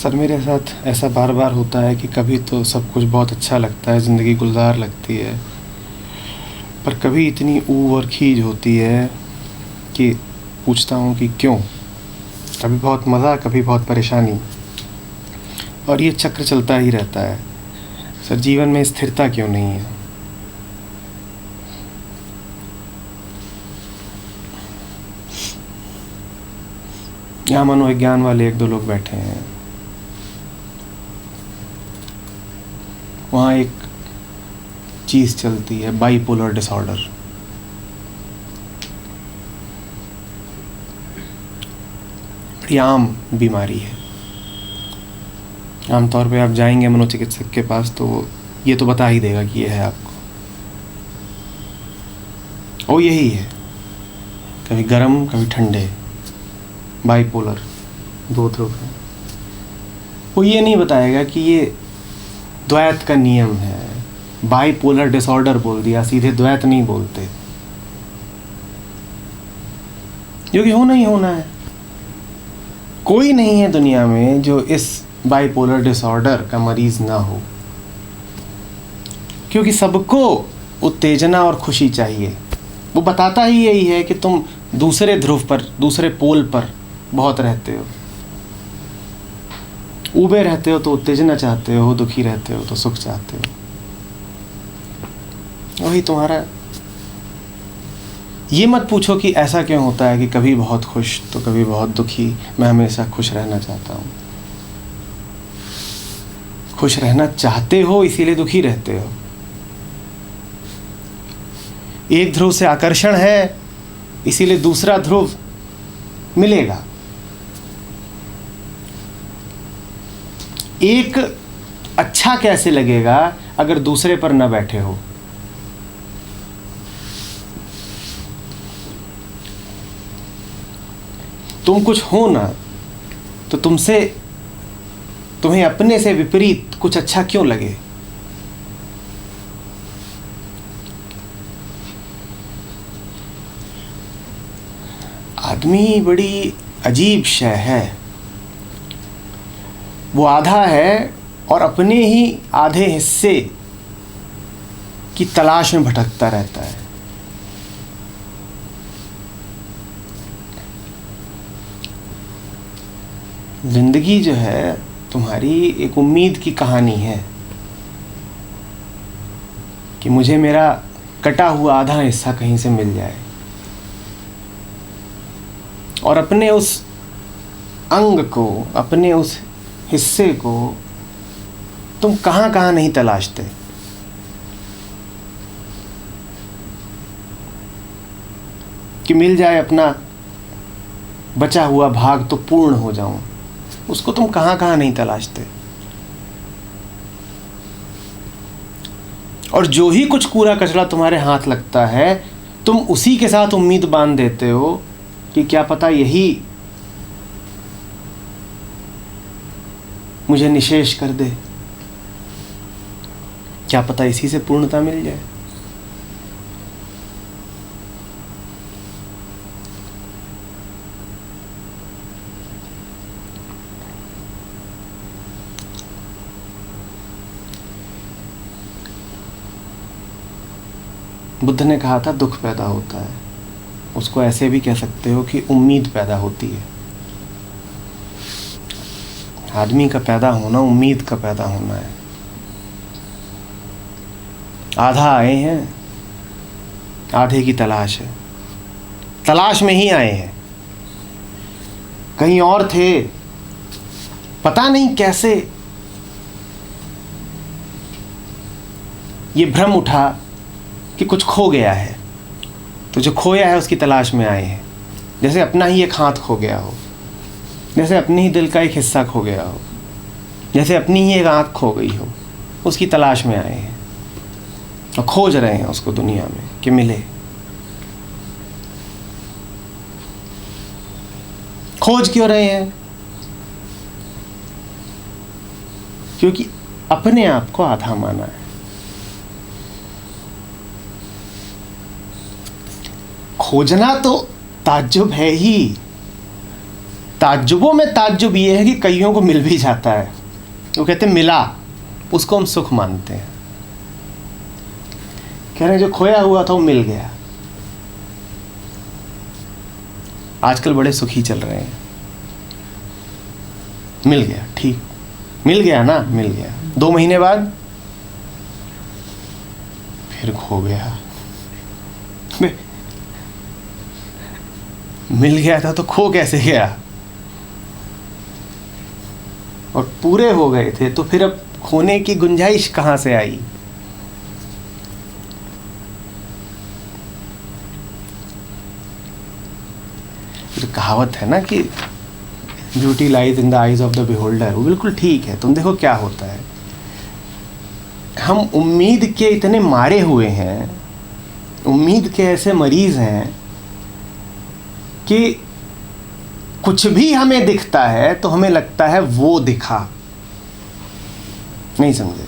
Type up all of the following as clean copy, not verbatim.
Sir मेरे साथ ऐसा बार बार होता है कि कभी तो सब कुछ बहुत अच्छा लगता है, ज़िंदगी गुलजार लगती है, पर कभी इतनी ऊब और खीज होती है कि पूछता हूँ कि क्यों। कभी बहुत मज़ा, कभी बहुत परेशानी, और ये चक्र चलता ही रहता है। सर जीवन में स्थिरता क्यों नहीं है? यहाँ मनोविज्ञान वाले एक दो लोग बैठे हैं। वहाँ एक चीज़ चलती है, बाइपोलर डिसऑर्डर। बड़ी आम बीमारी है। आमतौर पे आप जाएंगे मनोचिकित्सक के पास तो ये तो बता ही देगा कि ये है आपको। वो यही है, कभी गर्म कभी ठंडे, बाइपोलर, दो ध्रुव है। वो ये नहीं बताएगा कि ये द्वैत का नियम है। बाइपोलर डिसऑर्डर बोल दिया, सीधे द्वैत नहीं बोलते, क्योंकि होना ही होना है। कोई नहीं है दुनिया में जो इस बाइपोलर डिसऑर्डर का मरीज ना हो, क्योंकि सबको उत्तेजना और खुशी चाहिए। वो बताता ही यही है कि तुम दूसरे ध्रुव पर, दूसरे पोल पर बहुत रहते हो। ऊबे रहते हो तो उत्तेजना चाहते हो, दुखी रहते हो तो सुख चाहते हो। वही तुम्हारा। ये मत पूछो कि ऐसा क्यों होता है कि कभी बहुत खुश तो कभी बहुत दुखी। मैं हमेशा खुश रहना चाहता हूँ। खुश रहना चाहते हो इसीलिए दुखी रहते हो। एक ध्रुव से आकर्षण है इसीलिए दूसरा ध्रुव मिलेगा। एक अच्छा कैसे लगेगा अगर दूसरे पर न बैठे हो? तुम कुछ हो ना तो तुम्हें अपने से विपरीत कुछ अच्छा क्यों लगे? आदमी बड़ी अजीब शय है। वो आधा है और अपने ही आधे हिस्से की तलाश में भटकता रहता है। जिंदगी जो है तुम्हारी एक उम्मीद की कहानी है कि मुझे मेरा कटा हुआ आधा हिस्सा कहीं से मिल जाए, और अपने उस अंग को, अपने उस हिस्से को तुम कहां कहां नहीं तलाशते। कि मिल जाए अपना बचा हुआ भाग तो पूर्ण हो जाऊं, उसको तुम कहां कहां नहीं तलाशते। और जो ही कुछ कूड़ा कचरा तुम्हारे हाथ लगता है, तुम उसी के साथ उम्मीद बांध देते हो कि क्या पता यही मुझे निशेष कर दे, क्या पता इसी से पूर्णता मिल जाए। बुद्ध ने कहा था दुख पैदा होता है। उसको ऐसे भी कह सकते हो कि उम्मीद पैदा होती है। आदमी का पैदा होना उम्मीद का पैदा होना है। आधा आए हैं, आधे की तलाश है। तलाश में ही आए हैं, कहीं और थे, पता नहीं कैसे ये भ्रम उठा कि कुछ खो गया है, तो जो खोया है उसकी तलाश में आए हैं। जैसे अपना ही एक हाथ खो गया हो, जैसे अपने ही दिल का एक हिस्सा खो गया हो, जैसे अपनी ही एक आँख खो गई हो, उसकी तलाश में आए हैं और खोज रहे हैं उसको दुनिया में कि मिले। खोज क्यों रहे हैं? क्योंकि अपने आप को आधा माना है। खोजना तो ताज्जुब है ही। ताज्जुबों में ताज्जुब ये है कि कईयों को मिल भी जाता है, वो कहते हैं मिला, उसको हम सुख मानते हैं। कह रहे हैं जो खोया हुआ था वो मिल गया। आजकल बड़े सुखी चल रहे हैं, मिल गया, ठीक, मिल गया ना, मिल गया। 2 महीने बाद फिर खो गया। मिल गया था तो खो कैसे गया? और पूरे हो गए थे तो फिर अब खोने की गुंजाइश कहां से आई? जो कहावत है ना कि beauty lies in the eyes of the beholder, वो बिल्कुल ठीक है। तुम देखो क्या होता है, हम उम्मीद के इतने मारे हुए हैं, उम्मीद के ऐसे मरीज हैं कि कुछ भी हमें दिखता है तो हमें लगता है वो दिखा। नहीं समझे?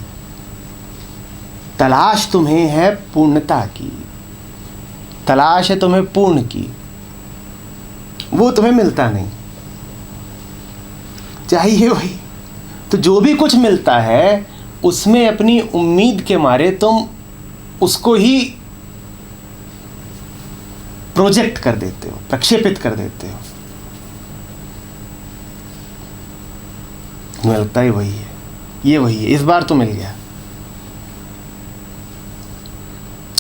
तलाश तुम्हें है पूर्णता की, तलाश है तुम्हें पूर्ण की, वो तुम्हें मिलता नहीं, चाहिए वही। तो जो भी कुछ मिलता है उसमें अपनी उम्मीद के मारे तुम उसको ही प्रोजेक्ट कर देते हो, प्रक्षेपित कर देते हो। तुम्हें लगता है वही है, ये वही है, इस बार तो मिल गया।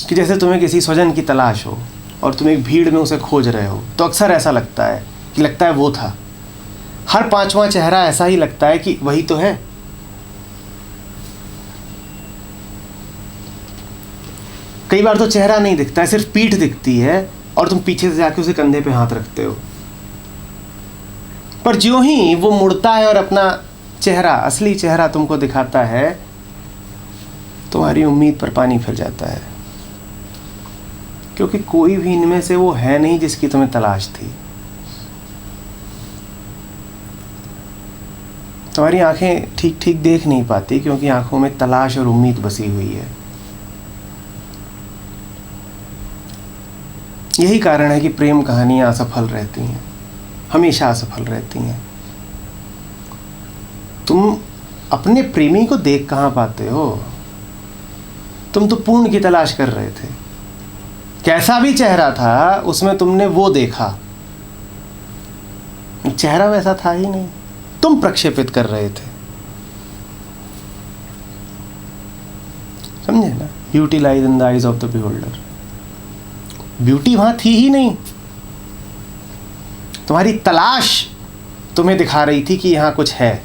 कि जैसे तुम्हें किसी स्वजन की तलाश हो और तुम एक भीड़ में उसे खोज रहे हो, तो अक्सर ऐसा लगता है कि लगता है वो था। हर 5वां चेहरा ऐसा ही लगता है कि वही तो है। कई बार तो चेहरा नहीं दिखता है, सिर्फ पीठ दिखती है और तुम पीछे से जाके उसे कंधे पे हाथ रखते हो। पर ज्यों ही वो मुड़ता है और अपना चेहरा, असली चेहरा तुमको दिखाता है, तुम्हारी उम्मीद पर पानी फिर जाता है। क्योंकि कोई भी इनमें से वो है नहीं जिसकी तुम्हें तलाश थी। तुम्हारी आंखें ठीक ठीक देख नहीं पाती क्योंकि आंखों में तलाश और उम्मीद बसी हुई है। यही कारण है कि प्रेम कहानियां असफल रहती हैं, हमेशा असफल रहती हैं। तुम अपने प्रेमी को देख कहां पाते हो? तुम तो पूर्ण की तलाश कर रहे थे। कैसा भी चेहरा था उसमें तुमने वो देखा, चेहरा वैसा था ही नहीं, तुम प्रक्षेपित कर रहे थे। समझे ना? Beauty lies in the eyes of the beholder. Beauty वहां थी ही नहीं, तुम्हारी तलाश तुम्हें दिखा रही थी कि यहां कुछ है।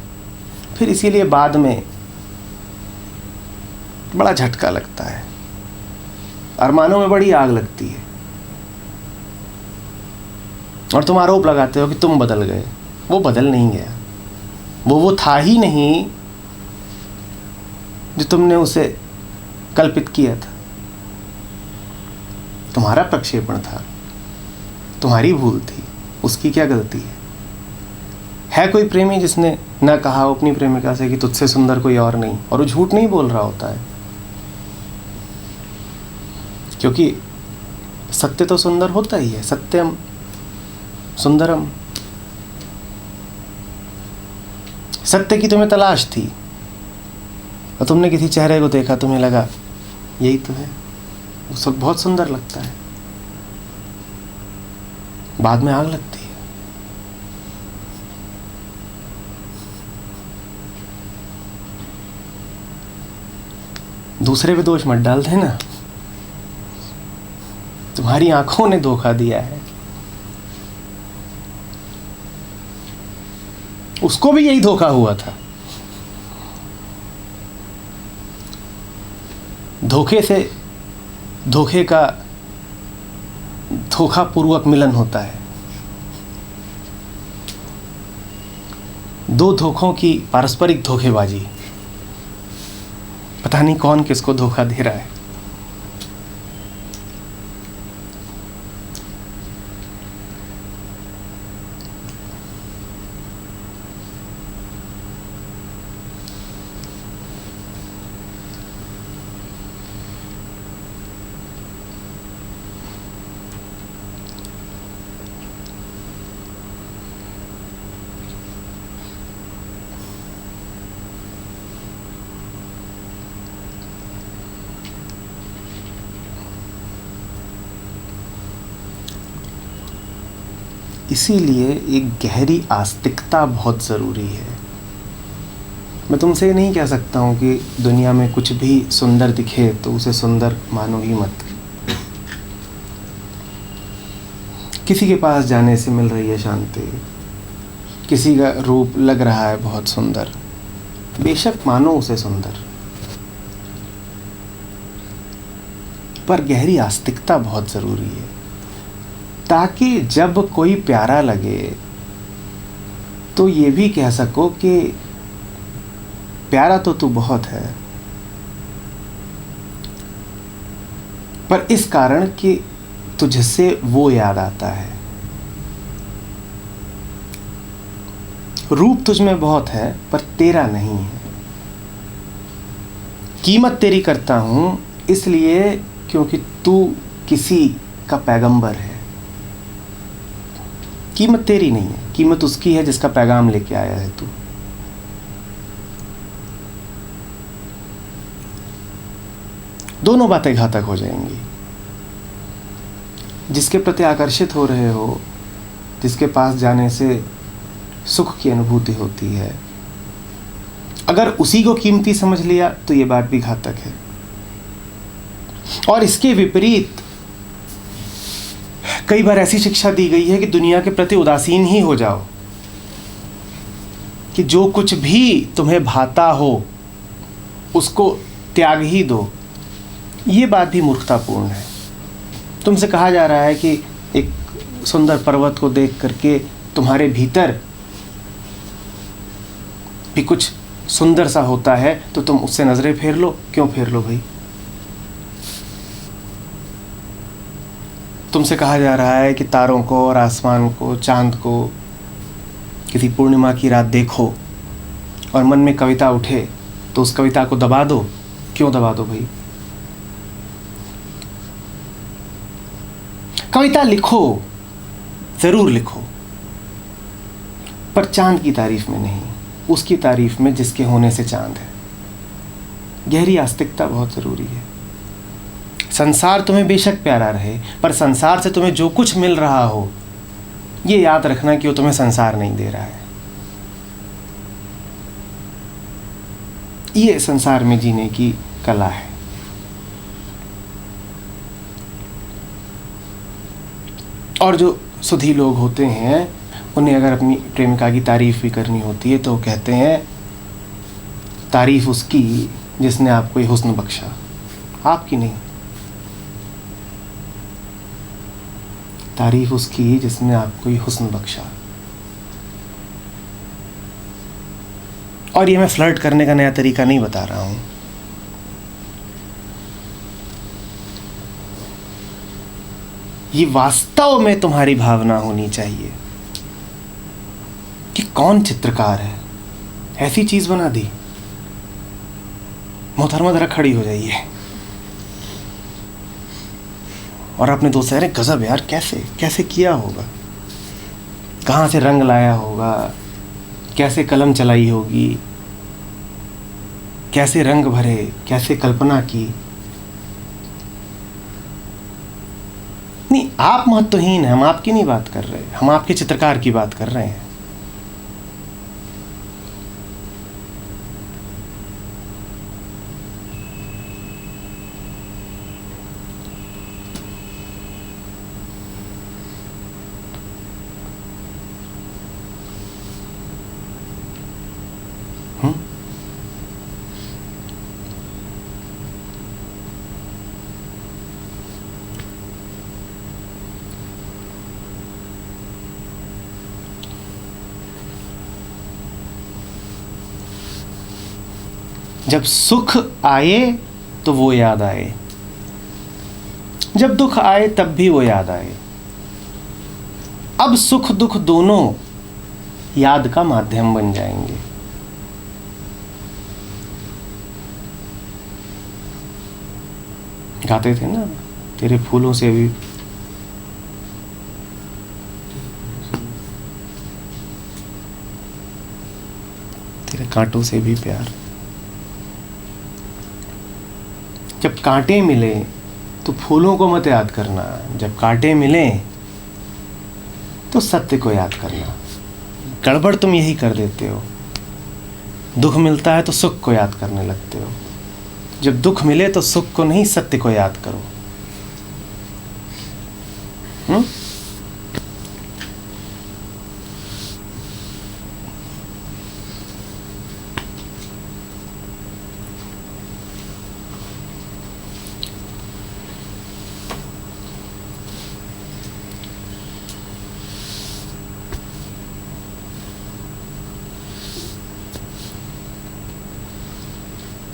फिर इसीलिए बाद में बड़ा झटका लगता है, अरमानों में बड़ी आग लगती है और तुम आरोप लगाते हो कि तुम बदल गए। वो बदल नहीं गया, वो था ही नहीं जो तुमने उसे कल्पित किया था। तुम्हारा प्रक्षेपण था, तुम्हारी भूल थी, उसकी क्या गलती है? कोई प्रेमी जिसने न कहा हो अपनी प्रेमिका से कि तुझसे सुंदर कोई और नहीं, और वो झूठ नहीं बोल रहा होता है, क्योंकि सत्य तो सुंदर होता ही है। सत्यम सुंदरम। सत्य की तुम्हें तलाश थी और तुमने किसी चेहरे को देखा, तुम्हें लगा यही तो है, वो सब बहुत सुंदर लगता है। बाद में आग लगती है। दूसरे पे दोष मत डाल देना, तुम्हारी आंखों ने धोखा दिया है। उसको भी यही धोखा हुआ था। धोखे से धोखे का धोखापूर्वक मिलन होता है। दो धोखों की पारस्परिक धोखेबाजी, पता नहीं कौन किसको धोखा दे रहा है। इसीलिए एक गहरी आस्तिकता बहुत ज़रूरी है। मैं तुमसे ये नहीं कह सकता हूँ कि दुनिया में कुछ भी सुंदर दिखे तो उसे सुंदर मानो ही मत। किसी के पास जाने से मिल रही है शांति, किसी का रूप लग रहा है बहुत सुंदर, बेशक मानो उसे सुंदर, पर गहरी आस्तिकता बहुत ज़रूरी है, ताकि जब कोई प्यारा लगे तो ये भी कह सको कि प्यारा तो तू बहुत है, पर इस कारण कि तुझसे वो याद आता है। रूप तुझ में बहुत है पर तेरा नहीं है। कीमत तेरी करता हूं इसलिए क्योंकि तू किसी का पैगंबर है। कीमत तेरी नहीं है, कीमत उसकी है जिसका पैगाम लेके आया है तू। दोनों बातें घातक हो जाएंगी। जिसके प्रति आकर्षित हो रहे हो, जिसके पास जाने से सुख की अनुभूति होती है, अगर उसी को कीमती समझ लिया तो ये बात भी घातक है। और इसके विपरीत कई बार ऐसी शिक्षा दी गई है कि दुनिया के प्रति उदासीन ही हो जाओ, कि जो कुछ भी तुम्हें भाता हो उसको त्याग ही दो। ये बात भी मूर्खतापूर्ण है। तुमसे कहा जा रहा है कि एक सुंदर पर्वत को देख करके तुम्हारे भीतर भी कुछ सुंदर सा होता है तो तुम उससे नजरें फेर लो। क्यों फेर लो भाई? तुमसे कहा जा रहा है कि तारों को और आसमान को, चांद को किसी पूर्णिमा की रात देखो और मन में कविता उठे तो उस कविता को दबा दो। क्यों दबा दो भाई? कविता लिखो, ज़रूर लिखो, पर चांद की तारीफ में नहीं, उसकी तारीफ में जिसके होने से चांद है। गहरी आस्तिकता बहुत ज़रूरी है। संसार तुम्हें बेशक प्यारा रहे, पर संसार से तुम्हें जो कुछ मिल रहा हो ये याद रखना कि वो तुम्हें संसार नहीं दे रहा है। ये संसार में जीने की कला है। और जो सुधी लोग होते हैं उन्हें अगर अपनी प्रेमिका की तारीफ़ भी करनी होती है तो कहते हैं तारीफ़ उसकी जिसने आपको ये हुस्न बख्शा, आपकी नहीं। तारीफ़ उसकी जिसने आपको ये हुस्न बख्शा। और ये मैं फ्लर्ट करने का नया तरीका नहीं बता रहा हूँ। ये वास्तव में तुम्हारी भावना होनी चाहिए कि कौन चित्रकार है, ऐसी चीज़ बना दी। मोहतरमा ज़रा खड़ी हो जाइए। और अपने दोस्त से, अरे गज़ब यार, कैसे कैसे किया होगा, कहाँ से रंग लाया होगा, कैसे कलम चलाई होगी, कैसे रंग भरे, कैसे कल्पना की। नहीं, आप महत्वहीन हैं, हम आपकी नहीं बात कर रहे, हम आपके चित्रकार की बात कर रहे हैं। जब सुख आए तो वो याद आए, जब दुख आए तब भी वो याद आए। अब सुख दुख दोनों याद का माध्यम बन जाएंगे। गाते थे ना, तेरे फूलों से भी तेरे कांटों से भी प्यार। जब कांटे मिले तो फूलों को मत याद करना, जब कांटे मिले तो सत्य को याद करना। गड़बड़ तुम यही कर देते हो, दुख मिलता है तो सुख को याद करने लगते हो। जब दुख मिले तो सुख को नहीं, सत्य को याद करो।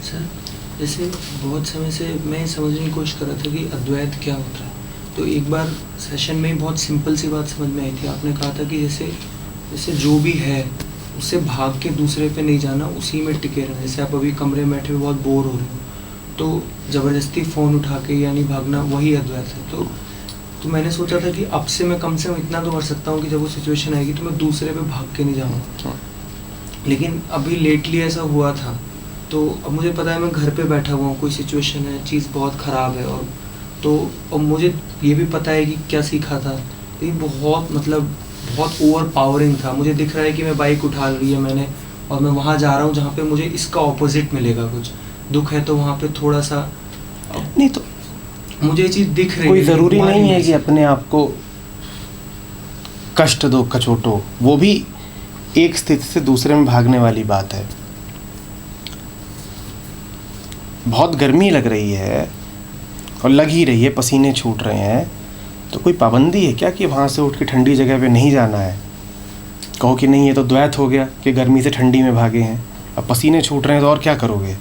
सर, जैसे बहुत समय से मैं समझने की कोशिश कर रहा था कि अद्वैत क्या होता है। तो एक बार सेशन में बहुत सिंपल सी बात समझ में आई थी। आपने कहा था कि जैसे जैसे जो भी है उससे भाग के दूसरे पे नहीं जाना, उसी में टिके रहना। जैसे आप अभी कमरे में बैठे हुए बहुत बोर हो रहे हो तो ज़बरदस्ती फ़ोन उठा के यानी भागना, वही अद्वैत है। तो मैंने सोचा था कि अब से मैं कम से कम इतना तो कर सकता हूँ कि जब वो सिचुएशन आएगी तो मैं दूसरे पे भाग के नहीं जाऊँगा। लेकिन अभी लेटली ऐसा हुआ था। तो अब मुझे पता है मैं घर पे बैठा हुआ हूँ, कोई सिचुएशन है, चीज़ बहुत ख़राब है, और तो अब मुझे ये भी पता है कि क्या सीखा था। ये बहुत मतलब बहुत ओवर पावरिंग था। मुझे दिख रहा है कि मैं बाइक उठा ली है मैंने और मैं वहाँ जा रहा हूँ जहाँ पे मुझे इसका ऑपोजिट मिलेगा। कुछ दुख है तो वहाँ पे थोड़ा सा नहीं, तो मुझे ये चीज़ दिख रही है। कोई ज़रूरी नहीं है कि अपने आप को कष्ट दो, कचोटो। वो भी एक स्थिति से दूसरे में भागने वाली बात है। बहुत गर्मी लग रही है और लग ही रही है, पसीने छूट रहे हैं, तो कोई पाबंदी है क्या कि वहाँ से उठ के ठंडी जगह पे नहीं जाना है? कहो कि नहीं, ये तो द्वैत हो गया कि गर्मी से ठंडी में भागे हैं, अब पसीने छूट रहे हैं तो और क्या करोगे?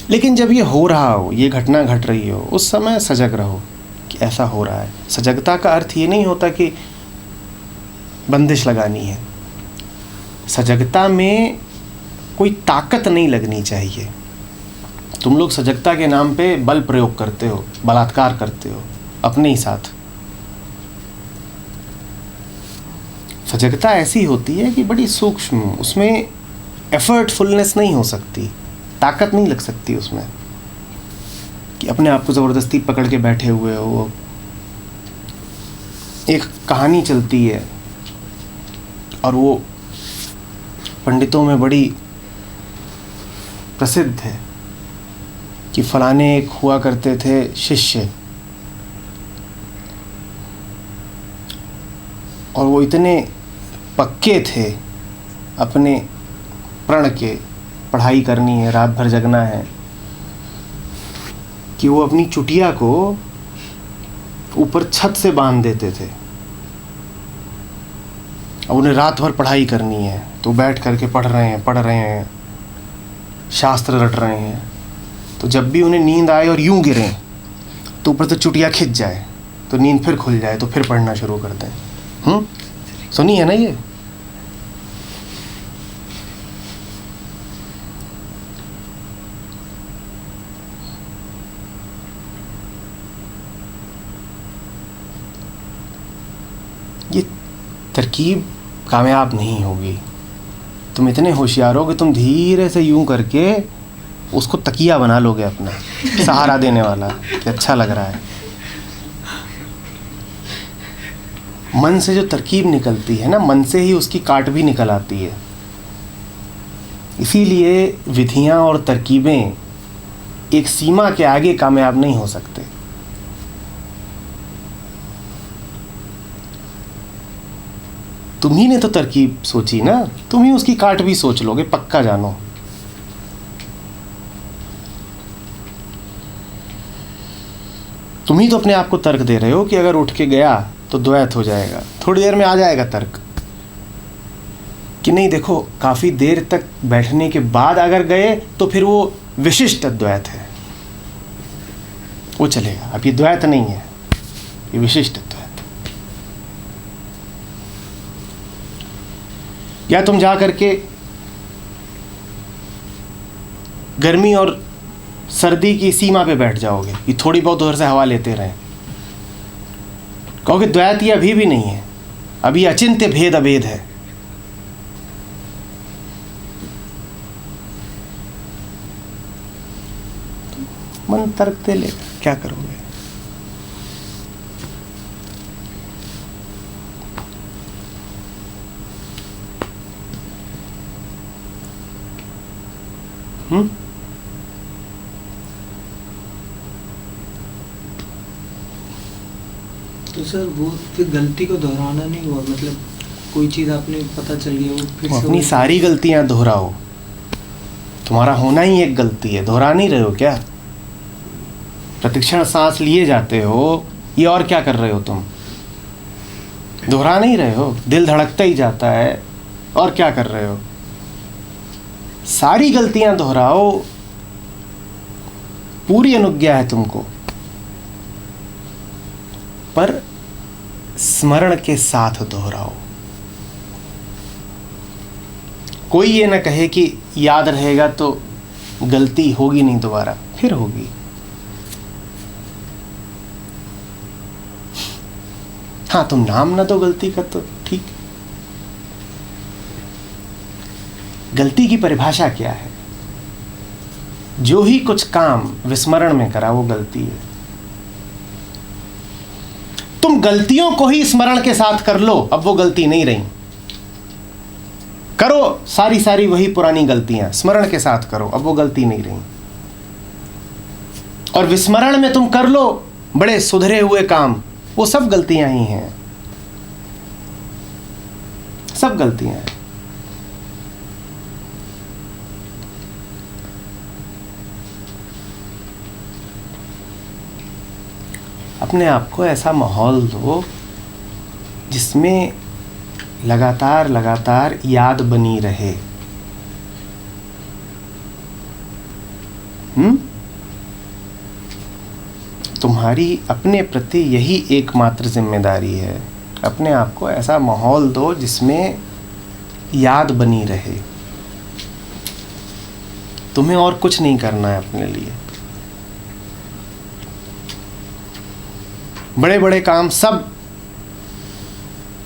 लेकिन जब ये हो रहा हो, ये घटना घट रही हो, उस समय सजग रहो कि ऐसा हो रहा है। सजगता का अर्थ ये नहीं होता कि बंदिश लगानी है। सजगता में कोई ताकत नहीं लगनी चाहिए। तुम लोग सजगता के नाम पे बल प्रयोग करते हो, बलात्कार करते हो अपने ही साथ। सजगता ऐसी होती है कि बड़ी सूक्ष्म, उसमें एफर्टफुलनेस नहीं हो सकती, ताकत नहीं लग सकती उसमें कि अपने आप को ज़बरदस्ती पकड़ के बैठे हुए हो। एक कहानी चलती है और वो पंडितों में बड़ी प्रसिद्ध है कि फलाने एक हुआ करते थे शिष्य, और वो इतने पक्के थे अपने प्रण के, पढ़ाई करनी है, रात भर जगना है, कि वो अपनी चुटिया को ऊपर छत से बांध देते थे। अब उन्हें रात भर पढ़ाई करनी है तो बैठ करके पढ़ रहे हैं, शास्त्र रट रहे हैं। तो जब भी उन्हें नींद आए और यूं गिरें तो ऊपर से चुटिया खिंच जाए तो नींद फिर खुल जाए तो फिर पढ़ना शुरू कर दें। सुनी है ना ये? ये तरकीब कामयाब नहीं होगी। तुम इतने होशियार हो कि तुम धीरे से यूं करके उसको तकिया बना लोगे अपना, सहारा देने वाला, कि अच्छा लग रहा है। मन से जो तरकीब निकलती है ना, मन से ही उसकी काट भी निकल आती है। इसीलिए विधियां और तरकीबें एक सीमा के आगे कामयाब नहीं हो सकते। तुम्ही ने तो तरकीब सोची ना, तुम ही उसकी काट भी सोच लोगे, पक्का जानो। तुम ही तो अपने आप को तर्क दे रहे हो कि अगर उठ के गया तो द्वैत हो जाएगा, थोड़ी देर में आ जाएगा तर्क कि नहीं, देखो काफ़ी देर तक बैठने के बाद अगर गए तो फिर वो विशिष्ट अद्वैत है, वो चलेगा। अब ये द्वैत नहीं है, ये विशिष्ट अद्वैत। या तुम जा करके गर्मी और सर्दी की सीमा पे बैठ जाओगे कि थोड़ी बहुत उधर से हवा लेते रहें, कहोगे द्वैत ये अभी भी नहीं है, अभी अचिंत्य भेद अभेद है। मन तर्क दे लेगा, क्या करोगे? तो सर वो फिर गलती को दोहराना नहीं हुआ, मतलब कोई चीज़ आपने पता चल गई वो फिर से अपनी सारी गलतियां दोहराओ। तुम्हारा होना ही एक गलती है, दोहरा नहीं रहे हो क्या? प्रतिक्षण सांस लिए जाते हो, ये और क्या कर रहे हो तुम? दोहरा नहीं रहे हो, दिल धड़कता ही जाता है, और क्या कर रहे हो? सारी गलतियां दोहराओ, पूरी अनुज्ञा है तुमको, पर स्मरण के साथ दोहराओ। कोई ये ना कहे कि याद रहेगा तो गलती होगी नहीं दोबारा, फिर होगी। हाँ, तुम नाम ना दो गलती का तो ठीक। गलती की परिभाषा क्या है? जो ही कुछ काम विस्मरण में करा वो गलती है। तुम गलतियों को ही स्मरण के साथ कर लो, अब वो गलती नहीं रही। करो सारी वही पुरानी गलतियां, स्मरण के साथ करो, अब वो गलती नहीं रही। और विस्मरण में तुम कर लो बड़े सुधरे हुए काम, वो सब गलतियां ही हैं, सब गलतियां हैं। अपने आप को ऐसा माहौल दो जिसमें लगातार याद बनी रहे। तुम्हारी अपने प्रति यही एकमात्र जिम्मेदारी है। अपने आप को ऐसा माहौल दो जिसमें याद बनी रहे। तुम्हें और कुछ नहीं करना है अपने लिए। बड़े बड़े काम सब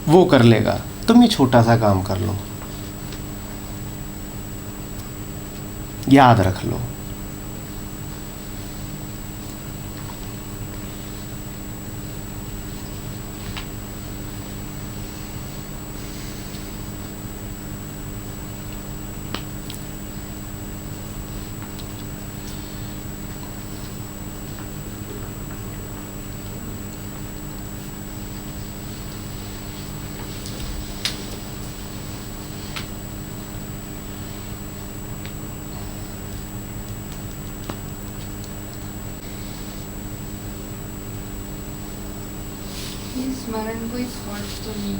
वो कर लेगा, तुम ये छोटा सा काम कर लो, याद रख लो। स्मरण कोई थॉट तो नहीं है।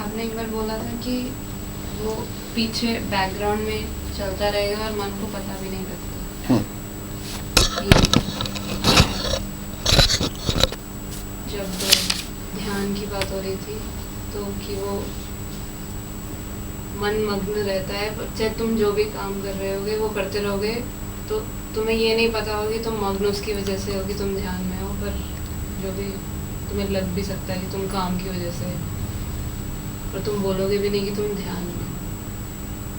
आपने एक बार बोला था कि वो पीछे बैकग्राउंड में चलता रहेगा और मन को पता भी नहीं लगता। जब ध्यान की बात हो रही थी तो कि वो मन मग्न रहता है, चाहे तुम जो भी काम कर रहे होगे वो करते रहोगे तो तुम्हें ये नहीं पता होगी तुम मग्न उसकी वजह से हो कि तुम ध्यान में हो, पर जो भी तुम्हें लग भी सकता है कि तुम काम की वजह से, पर तुम बोलोगे भी नहीं कि तुम ध्यान में,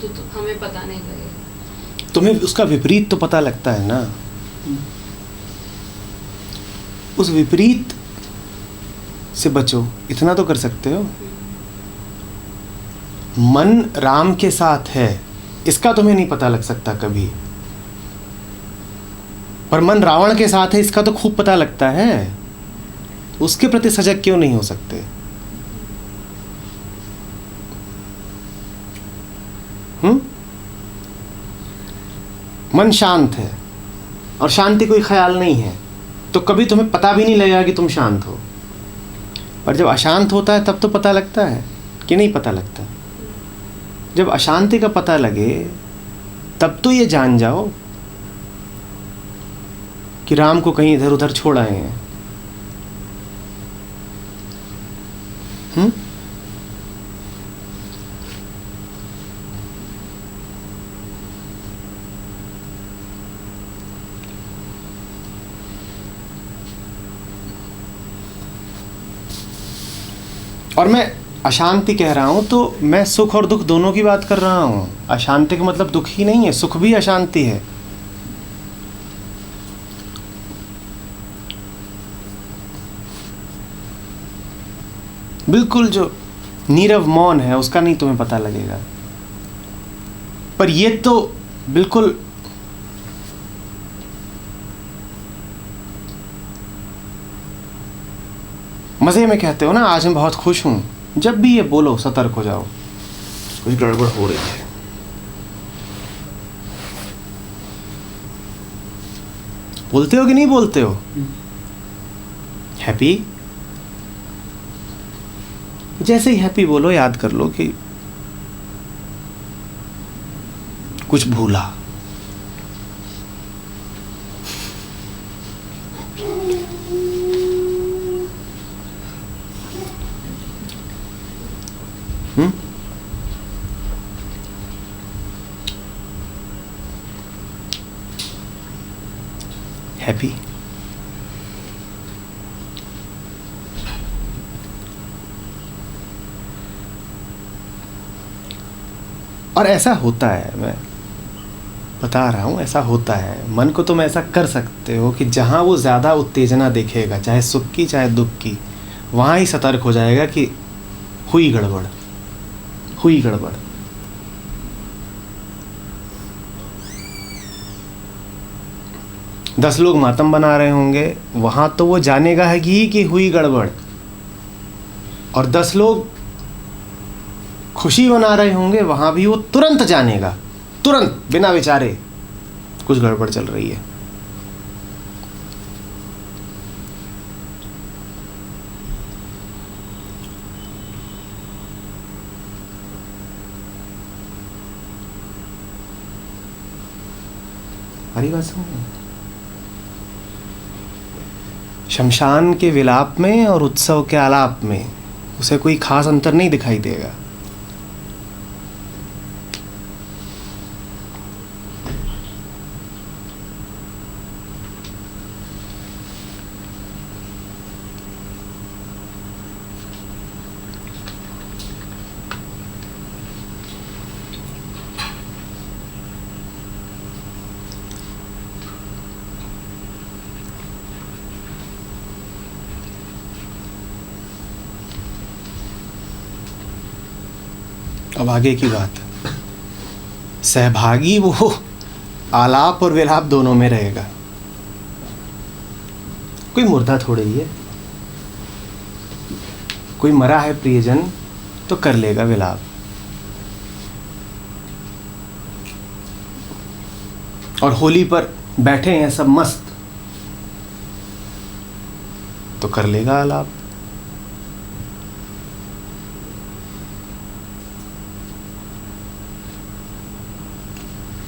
तो हमें पता नहीं लगेगा। तुम्हें उसका विपरीत तो पता लगता है ना। उस विपरीत से बचो, इतना तो कर सकते हो। मन राम के साथ है, इसका तुम्हें नहीं पता लग सकता कभी, पर मन रावण के साथ है इसका तो खूब पता लगता है। उसके प्रति सजग क्यों नहीं हो सकते? मन शांत है और शांति कोई ख्याल नहीं है, तो कभी तुम्हें पता भी नहीं लगेगा कि तुम शांत हो। पर जब अशांत होता है तब तो पता लगता है कि नहीं पता लगता। जब अशांति का पता लगे तब तो ये जान जाओ कि राम को कहीं इधर उधर छोड़ आए हैं। और मैं अशांति कह रहा हूं तो मैं सुख और दुख दोनों की बात कर रहा हूं। अशांति का मतलब दुख ही नहीं है, सुख भी अशांति है। बिल्कुल जो नीरव मौन है उसका नहीं तुम्हें पता लगेगा, पर ये तो बिल्कुल मजे में कहते हो ना, आज मैं बहुत खुश हूं, जब भी ये बोलो सतर्क हो जाओ, कुछ गड़बड़ हो रही है। बोलते हो कि नहीं बोलते हो? हैप्पी, जैसे ही हैप्पी बोलो याद कर लो कि कुछ भूला। हैप्पी, और ऐसा होता है, मैं बता रहा हूँ ऐसा होता है। मन को तुम ऐसा कर सकते हो कि जहाँ वो ज़्यादा उत्तेजना दिखेगा, चाहे सुख की चाहे दुख की, वहाँ ही सतर्क हो जाएगा कि हुई गड़बड़, हुई गड़बड़। दस लोग मातम बना रहे होंगे, वहाँ तो वो जानेगा है कि हुई गड़बड़, और 10 लोग खुशी मना रहे होंगे, वहाँ भी वो तुरंत जानेगा, तुरंत बिना विचारे कुछ गड़बड़ चल रही है। हरी बात समझ। शमशान के विलाप में और उत्सव के आलाप में उसे कोई खास अंतर नहीं दिखाई देगा। अब आगे की बात, सहभागी वो आलाप और विलाप दोनों में रहेगा। कोई मुर्दा थोड़े ही है, कोई मरा है प्रियजन तो कर लेगा विलाप, और होली पर बैठे हैं सब मस्त तो कर लेगा आलाप।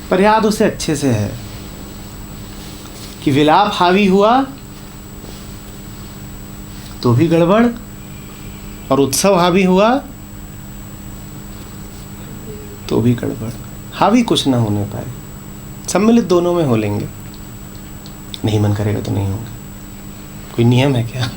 पर याद उसे अच्छे से है कि विलाप हावी हुआ तो भी गड़बड़, और उत्सव हावी हुआ तो भी गड़बड़। हावी कुछ ना होने पाए, सम्मिलित दोनों में हो लेंगे। नहीं मन करेगा तो नहीं होंगे, कोई नियम है क्या?